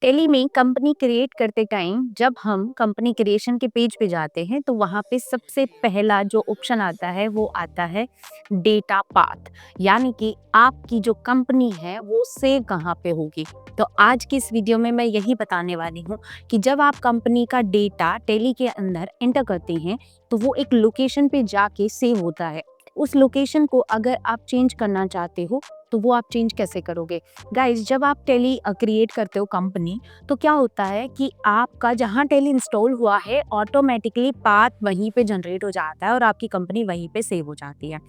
Tele में company create करते time जब हम कंपनी क्रिएशन के पेज पे जाते हैं तो वहाँ पे सबसे पहला जो ऑप्शन आता है वो आता है डेटा पाथ। यानी कि आपकी जो कंपनी है वो सेव कहाँ पे होगी। तो आज की इस वीडियो में मैं यही बताने वाली हूँ कि जब आप कंपनी का डेटा टेली के अंदर एंटर करते हैं तो वो एक लोकेशन पे जाके सेव होता है। उस लोकेशन को अगर आप चेंज करना चाहते हो तो वो आप चेंज कैसे करोगे। गाइज, जब आप टेली क्रिएट करते हो कंपनी, तो क्या होता है कि आपका जहाँ टेली इंस्टॉल हुआ है ऑटोमेटिकली पाथ वहीं पे जनरेट हो जाता है और आपकी कंपनी वहीं पे सेव हो जाती है।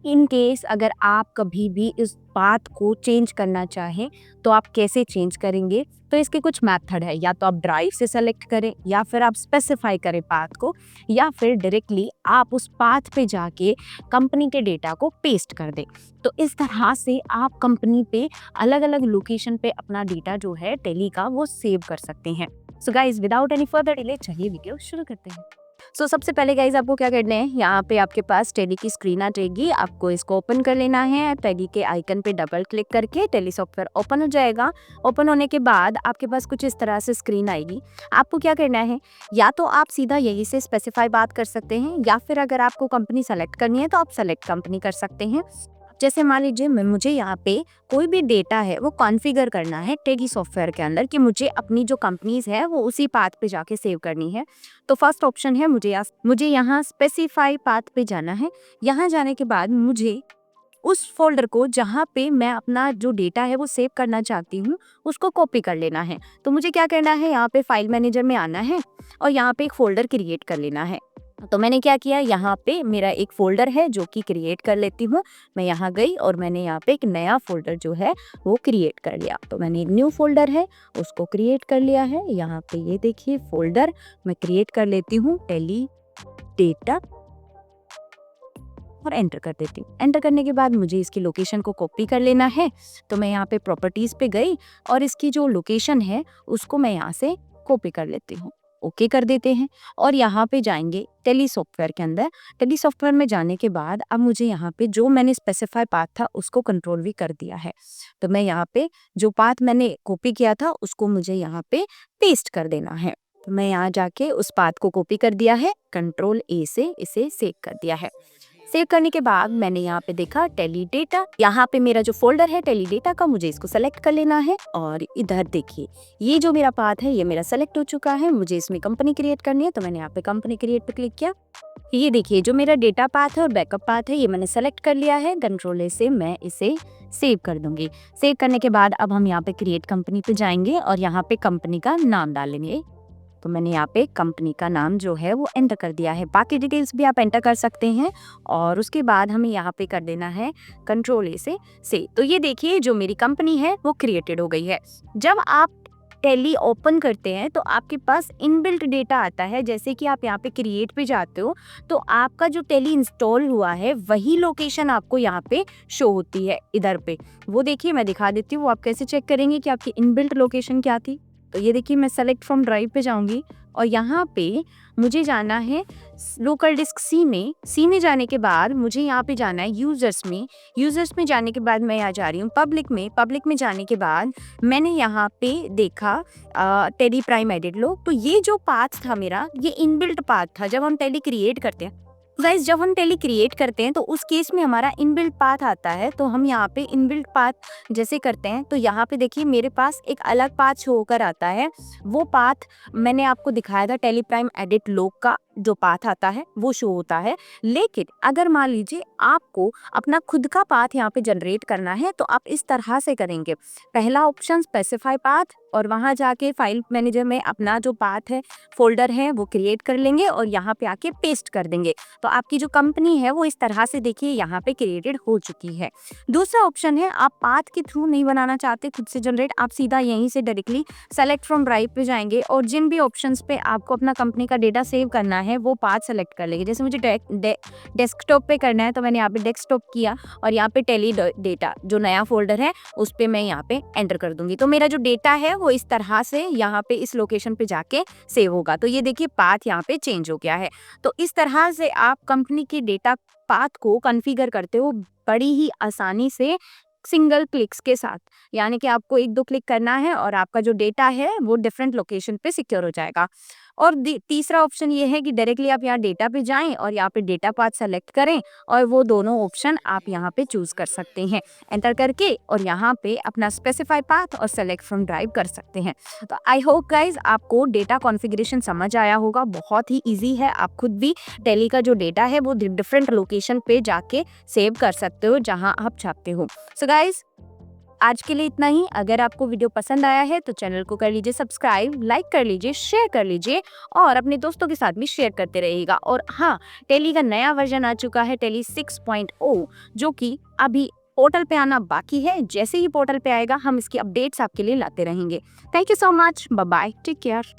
इन केस अगर आप कभी भी इस पाथ को चेंज करना चाहें तो आप कैसे चेंज करेंगे। तो इसके कुछ मेथड है, या तो आप ड्राइव से सेलेक्ट करें या फिर आप स्पेसिफाई करें पाथ को, या फिर डायरेक्टली आप उस पाथ पे जाके कंपनी के डेटा को पेस्ट कर दें। तो इस तरह से आप कंपनी पे अलग अलग लोकेशन पे अपना डेटा जो है टेली का वो सेव कर सकते हैं। So guys, without any further delay चलिए वीडियो शुरू करते हैं। सबसे पहले गाइज आपको क्या करना है, यहाँ पे आपके पास टेली की स्क्रीन आ जाएगी। आपको इसको ओपन कर लेना है। टेली के आइकन पे डबल क्लिक करके टेली सॉफ्टवेयर ओपन हो जाएगा। ओपन होने के बाद आपके पास कुछ इस तरह से स्क्रीन आएगी। आपको क्या करना है, या तो आप सीधा यही से स्पेसिफाई बात कर सकते हैं, या फिर अगर आपको कंपनी सेलेक्ट करनी है तो आप सेलेक्ट कंपनी कर सकते हैं। जैसे मान लीजिए मुझे यहाँ पे कोई भी डेटा है वो कॉन्फ़िगर करना है टेली सॉफ्टवेयर के अंदर कि मुझे अपनी जो कंपनीज है वो उसी पाथ पे जाके सेव करनी है। तो फर्स्ट ऑप्शन है मुझे यहाँ स्पेसिफाई पाथ पे जाना है। यहाँ जाने के बाद मुझे उस फोल्डर को जहाँ पे मैं अपना जो डेटा है वो सेव करना चाहती हूँ उसको कॉपी कर लेना है। तो मुझे क्या करना है, यहाँ पे फाइल मैनेजर में आना है और यहाँ पे एक फोल्डर क्रिएट कर लेना है। तो मैंने क्या किया, यहाँ पे मेरा एक फोल्डर है जो कि क्रिएट कर लेती हूँ। मैं यहाँ गई और मैंने यहाँ पे एक नया फोल्डर जो है वो क्रिएट कर लिया। तो मैंने एक न्यू फोल्डर है उसको क्रिएट कर लिया है। यहाँ पे ये देखिए फोल्डर मैं क्रिएट कर लेती हूँ टेली डेटा और एंटर कर देती हूँ। एंटर करने के बाद मुझे इसकी लोकेशन को कॉपी कर लेना है। तो मैं यहाँ पे प्रॉपर्टीज पे गई और इसकी जो लोकेशन है उसको मैं यहाँ से कॉपी कर लेती हूँ। ओके कर देते हैं और यहाँ पे जाएंगे टेली सॉफ्टवेयर के अंदर। टेली सॉफ्टवेयर में जाने के बाद अब मुझे यहाँ पे जो मैंने स्पेसिफाई पाथ था उसको कंट्रोल भी कर दिया है। तो मैं यहाँ पे जो पाथ मैंने कॉपी किया था उसको मुझे यहाँ पे पेस्ट कर देना है। तो मैं यहाँ जाके उस पाथ को कॉपी कर दिया है, कंट्रोल ए से इसे सेव कर दिया है। सेव करने के बाद मैंने यहाँ पे देखा टेली डेटा, यहाँ पे मेरा जो फोल्डर है टेली डेटा का, मुझे इसको सेलेक्ट कर लेना है। और इधर देखिए ये जो मेरा पाथ है ये मेरा सेलेक्ट हो चुका है। मुझे इसमें कंपनी क्रिएट करनी है तो मैंने यहाँ पे कंपनी क्रिएट पे क्लिक किया। ये देखिए जो मेरा डेटा पाथ है और बैकअप पाथ है ये मैंने सेलेक्ट कर लिया है। कंट्रोल ए से मैं इसे सेव कर दूंगी। सेव करने के बाद अब हम यहाँ पे क्रिएट कंपनी पे जाएंगे और यहाँ पे कंपनी का नाम डालेंगे। तो मैंने यहाँ पे कंपनी का नाम जो है वो एंटर कर दिया है। बाकी डिटेल्स भी आप एंटर कर सकते हैं और उसके बाद हमें यहाँ पे कर देना है कंट्रोल ए से। तो ये देखिए जो मेरी कंपनी है वो क्रिएटेड हो गई है। जब आप टेली ओपन करते हैं तो आपके पास इनबिल्ट डेटा आता है। जैसे कि आप यहाँ पे क्रिएट पे जाते हो तो आपका जो टेली इंस्टॉल हुआ है वही लोकेशन आपको यहाँ पे शो होती है इधर पे। वो देखिए मैं दिखा देती हूँ, आप कैसे चेक करेंगे कि आपकी इनबिल्ट लोकेशन क्या थी। तो ये देखिए मैं सेलेक्ट फ्रॉम ड्राइव पे जाऊंगी और यहाँ पे मुझे जाना है लोकल डिस्क सी में जाने के बाद मुझे यहाँ पे जाना है यूजर्स में जाने के बाद मैं यहाँ जा रही हूँ पब्लिक में जाने के बाद मैंने यहाँ पे देखा टेली प्राइम एडिट लो। तो ये जो पाथ था मेरा ये इनबिल्ट पाथ था। जब हम टेली क्रिएट करते हैं गाइस, जब हम टेली क्रिएट करते हैं तो उस केस में हमारा इनबिल्ट पाथ आता है। तो हम यहाँ पे इनबिल्ट पाथ जैसे करते हैं तो यहाँ पे देखिए मेरे पास एक अलग पाथ शो होकर आता है। वो पाथ मैंने आपको दिखाया था, टेली प्राइम एडिट लोग का जो पाथ आता है वो शो होता है। लेकिन अगर मान लीजिए आपको अपना खुद का पाथ यहाँ पे जनरेट करना है तो आप इस तरह से करेंगे। पहला ऑप्शन स्पेसिफाई पाथ और वहां जाके फाइल मैनेजर में अपना जो पाथ है फोल्डर है वो क्रिएट कर लेंगे और यहाँ पे आके पेस्ट कर देंगे। तो आपकी जो कंपनी है वो इस तरह से देखिए यहाँ पे क्रिएटेड हो चुकी है। दूसरा ऑप्शन है आप पाथ के थ्रू नहीं बनाना चाहते खुद से जनरेट, आप सीधा यहीं से डायरेक्टली सेलेक्ट फ्रॉम ड्राइव पे जाएंगे और जिन भी ऑप्शंस पे आपको अपना कंपनी का डेटा सेव करना है वो पाथ सेलेक्ट कर लेंगे। जैसे मुझे डेस्कटॉप पे करना है तो मैंने यहाँ पे डेस्कटॉप किया और यहाँ पे टेली डेटा जो नया फोल्डर है उस पे मैं यहाँ पे एंटर कर दूंगी। तो मेरा जो डेटा है वो इस तरह से यहाँ पे इस लोकेशन पे जाके सेव होगा। तो ये देखिए पाथ यहाँ पे चेंज हो गया है। तो इस तरह से आप कंपनी की डेटा पाथ को कॉन्फ़िगर करते हो बड़ी ही आसानी से सिंगल क्लिक्स के साथ, यानी कि आपको 1-2 क्लिक करना है और आपका जो डेटा है वो डिफरेंट लोकेशन पे सिक्योर हो जाएगा। और तीसरा ऑप्शन ये है कि डायरेक्टली आप यहाँ डेटा पे जाएँ और यहाँ पे डेटा पाथ सेलेक्ट करें और वो दोनों ऑप्शन आप यहाँ पे चूज़ कर सकते हैं, एंटर करके, और यहाँ पे अपना स्पेसिफाई पाथ और सेलेक्ट फ्रॉम ड्राइव कर सकते हैं। तो आई होप गाइज आपको डेटा कॉन्फ़िगरेशन समझ आया होगा। बहुत ही ईज़ी है, आप खुद भी टेली का जो डेटा है वो डिफरेंट लोकेशन पे जाके सेव कर सकते हो जहाँ आप चाहते हो। सो गाइज आज के लिए इतना ही। अगर आपको वीडियो पसंद आया है तो चैनल को कर लीजिए सब्सक्राइब, लाइक कर लीजिए, शेयर कर लीजिए और अपने दोस्तों के साथ भी शेयर करते रहिएगा। और हाँ, टेली का नया वर्जन आ चुका है, टेली 6.0, जो कि अभी पोर्टल पे आना बाकी है। जैसे ही पोर्टल पे आएगा हम इसकी अपडेट्स आपके लिए लाते रहेंगे। Thank you so much, bye bye, take care.